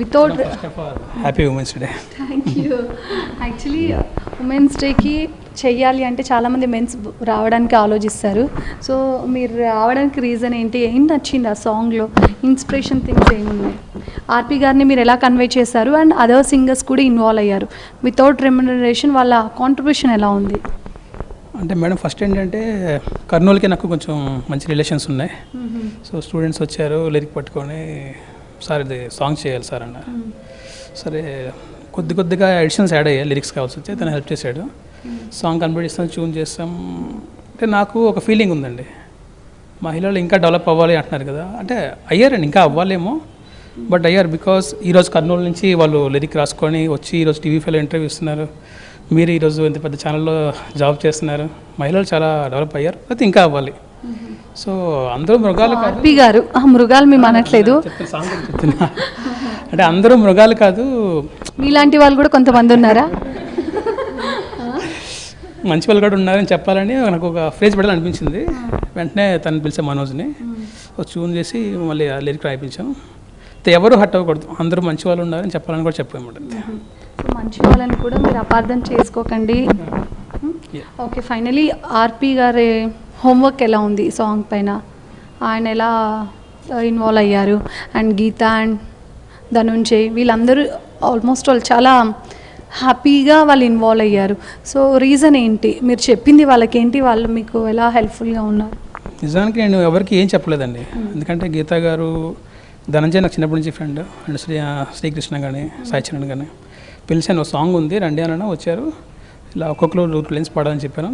Without happy women's day. Thank you. Actually women's డేకి చెయ్యాలి అంటే చాలామంది మెన్స్ రావడానికి ఆలోచిస్తారు. సో మీరు రావడానికి రీజన్ ఏంటి, ఏం నచ్చింది ఆ సాంగ్లో, ఇన్స్పిరేషన్ థింగ్స్ ఏమున్నాయి? ఆర్పి గారిని మీరు ఎలా కన్వే చేశారు అండ్ అదర్ సింగర్స్ కూడా ఇన్వాల్వ్ అయ్యారు, వితౌట్ రెమ్యునరేషన్ వాళ్ళ కాంట్రిబ్యూషన్ ఎలా ఉంది? అంటే మేడం ఫస్ట్ ఏంటంటే కర్నూలుకి నాకు కొంచెం మంచి రిలేషన్స్ ఉన్నాయి. సో స్టూడెంట్స్ వచ్చారు లిరిక్ పట్టుకొని, సార్ ఇది సాంగ్ చేయాలి సార్ అన్నారు. సరే కొద్దిగా ఎడిషన్స్ యాడ్ అయ్యాయి, లిరిక్స్ కావాల్సి వచ్చి తను హెల్ప్ చేశాడు. సాంగ్ కంప్లీట్ చేస్తాం, ట్యూన్ చేస్తాం. అంటే నాకు ఒక ఫీలింగ్ ఉందండి, మహిళలు ఇంకా డెవలప్ అవ్వాలి అంటున్నారు కదా, అంటే అయ్యారండి, ఇంకా అవ్వాలేమో బట్ అయ్యారు. బికాస్ ఈరోజు కర్నూలు నుంచి వాళ్ళు లిరిక్ రాసుకొని వచ్చి ఈరోజు టీవీ5లో ఇంటర్వ్యూ ఇస్తున్నారు. మీరు ఈరోజు ఇంత పెద్ద ఛానల్లో జాబ్ చేస్తున్నారు. మహిళలు చాలా డెవలప్ అయ్యారు, అయితే ఇంకా అవ్వాలి. సో అందరూ మృగాలు కాదు. ఆర్పి గారు మృగాలు మేము అనట్లేదు, సాంగ్ చెప్తున్నా. అంటే అందరూ మృగాలు కాదు, మీలాంటి వాళ్ళు కూడా కొంతమంది ఉన్నారా, మంచి వాళ్ళు కూడా ఉన్నారని చెప్పాలని నాకు ఒక ఫ్రేజ్ పెట్టాలనిపించింది. వెంటనే తను పిలిచే మనోజ్ని ట్యూన్ చేసి మళ్ళీ ఆ లిరిక్ రాయిపించాం. ఎవరు హట్ అవ్వకూడదు, అందరూ మంచి వాళ్ళు ఉన్నారని చెప్పాలని కూడా చెప్పామంటే. మంచి వాళ్ళని కూడా మీరు అపార్థం చేసుకోకండి. ఓకే, ఫైనలీ ఆర్పి గారి హోంవర్క్ ఎలా ఉంది సాంగ్ పైన, ఆయన ఎలా ఇన్వాల్వ్ అయ్యారు, అండ్ గీత అండ్ ధనుంజయ్ వీళ్ళందరూ ఆల్మోస్ట్ వాళ్ళు చాలా హ్యాపీగా వాళ్ళు ఇన్వాల్వ్ అయ్యారు. సో రీజన్ ఏంటి, మీరు చెప్పింది వాళ్ళకేంటి, వాళ్ళు మీకు ఎలా హెల్ప్ఫుల్గా ఉన్నారు? నిజానికి నేను ఎవరికి ఏం చెప్పలేదండి, ఎందుకంటే గీత గారు, ధనంజయ్ నాకు చిన్నప్పటి నుంచి ఫ్రెండ్, అండ్ శ్రీకృష్ణ కానీ సాయి చరణ్ కానీ పిలిచాను, సాంగ్ ఉంది రండి అని వచ్చారు. ఇలా ఒక్కొక్కరు 2 లైన్స్ పాడాలని చెప్పాను.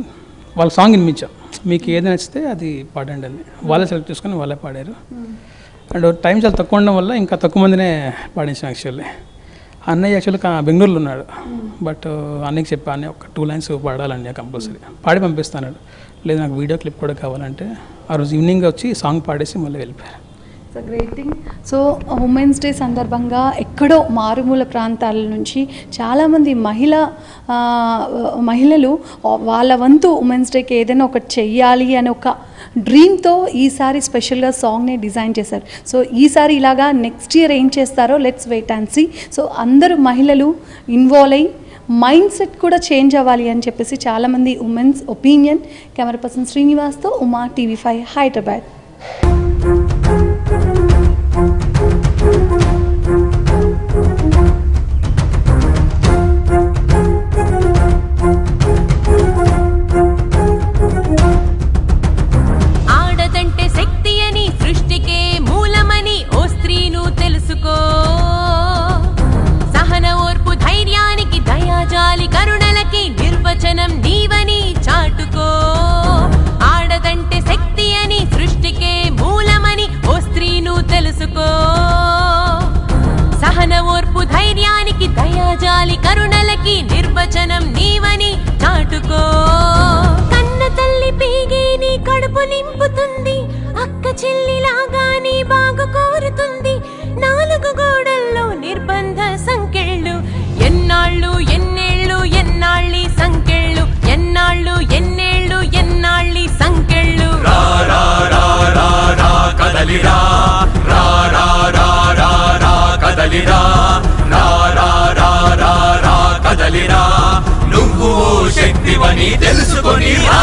వాళ్ళ సాంగ్ వినిపించాం, మీకు ఏది నచ్చితే అది పాడండి అని. వాళ్ళే సెలెక్ట్ చేసుకొని వాళ్ళే పాడారు. అండ్ టైం చాలా తక్కువ ఉండడం వల్ల ఇంకా తక్కువ మందినే పాడించాం. యాక్చువల్లీ అన్నయ్య యాక్చువల్లీ బెంగళూరులో ఉన్నాడు, బట్ అన్నయ్యకి చెప్పా, అన్నయ్య ఒక 2 లైన్స్ పాడాలండి కంపల్సరీ, పాడి పంపిస్తాను. లేదు నాకు వీడియో క్లిప్ కూడా కావాలంటే ఆ రోజు ఈవినింగ్ వచ్చి సాంగ్ పాడేసి మళ్ళీ వెళ్ళిపోయారు. It's a great thing. So women's day సందర్భంగా ఎక్కడో మారుమూల ప్రాంతాల నుంచి చాలామంది మహిళలు వాళ్ళ వంతు ఉమెన్స్ డేకి ఏదైనా ఒకటి చెయ్యాలి అని ఒక డ్రీమ్తో ఈసారి స్పెషల్గా సాంగ్ని డిజైన్ చేశారు. సో ఈసారి ఇలాగా నెక్స్ట్ ఇయర్ ఏం చేస్తారో let's wait and see. So అందరూ మహిళలు ఇన్వాల్వ్ అయ్యి మైండ్ సెట్ కూడా చేంజ్ అవ్వాలి అని చెప్పేసి చాలామంది ఉమెన్స్ ఒపీనియన్. కెమెరా పర్సన్ శ్రీనివాస్తో ఉమా, టీవీ5 హైదరాబాద్. ఆడదంటే శక్తి అని, సృష్టికే మూలమని ఓ స్త్రీను తెలుసుకో. సహన ఓర్పు ధైర్యానికి, దయాజాలి కరుణలకి నిర్వచనం నీవని చాటుకో. ఆడదంటే శక్తి అని, సృష్టికే మూలమని ఓ స్త్రీను తెలుసుకో. సహన ఓర్పు ధైర్యానికి, దయాజాలి కరుణలకి నిర్వచనం నీవని చాటుకో. కన్న తల్లి పీగి నీ కడుపు నింపుతుంది, అక్క చెల్లిలాగా నీ బాగు కోరుతుంది. 4 గోడల్లో నిర్బంధ సంకెళ్ళు, ఎన్నాళ్ళు ఎన్నేళ్ళు ఎన్నాళ్ళి సంకెళ్ళు, ఎన్నాళ్ళు ఎన్నేళ్ళు ఎన్నాళ్ళి సంకెళ్ళు. రా రా రా రా రా కదలిరా, రా రా రా రా రా కదలిరా, రా రా రా రా రా కదలిరా. నువ్వు శక్తివని తెలుసుకొని రా.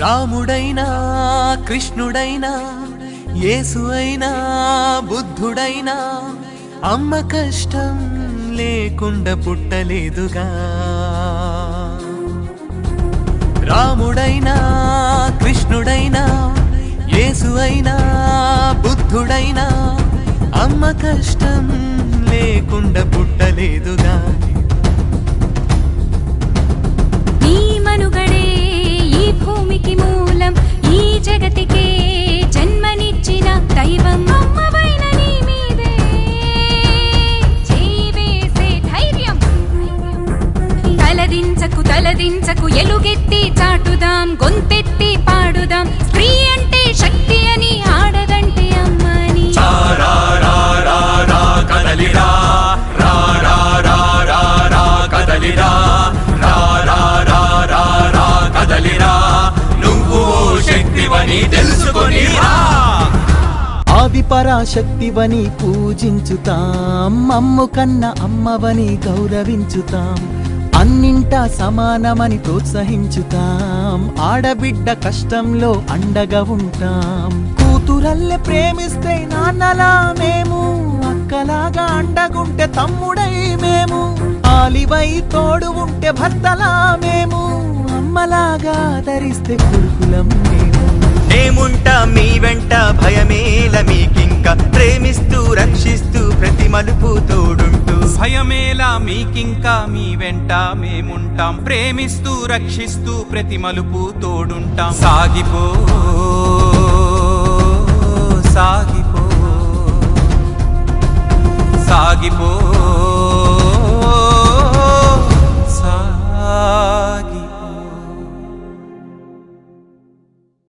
రాముడైనా, కృష్ణుడైనా, యేసు అయినా, బుద్ధుడైనా అమ్మ కష్టం లేకుండా పుట్టలేదుగా. రాముడైనా, కృష్ణుడైనా, యేసు అయినా, బుద్ధుడైనా అమ్మ కష్టం లేకుండా పుట్టలేదుగా. నీ మనుగడే ఈ భూమికి మూలం, ఈ జగతికే జన్మనిచ్చిన దైవం. అమ్మవైన నీ మీదే పరాశక్తివని పూజించుతాం, అమ్ము కన్న అమ్మవని గౌరవించుతాం, అన్నింటా సమానమని ప్రోత్సహించుతాం, ఆడబిడ్డ కష్టంలో అండగా ఉంటాం. కూతురల్లె ప్రేమిస్తే నాన్నలా మేము, అక్కలాగా అండగుంటే తమ్ముడై మేము, ఆలివై తోడు ఉంటే భర్తలా మేము, అమ్మలాగా ఆదరిస్తే కొడుకులం మేము. మేముంటా మీ వెంట భయమేల మీకింక, ప్రేమిస్తూ రక్షిస్తూ ప్రతి మలుపు తోడుంటూ. భయమేలా మీకింకా మీ వెంట మేముంటాం, ప్రేమిస్తూ రక్షిస్తూ ప్రతి మలుపు తోడుంటాం. సాగిపో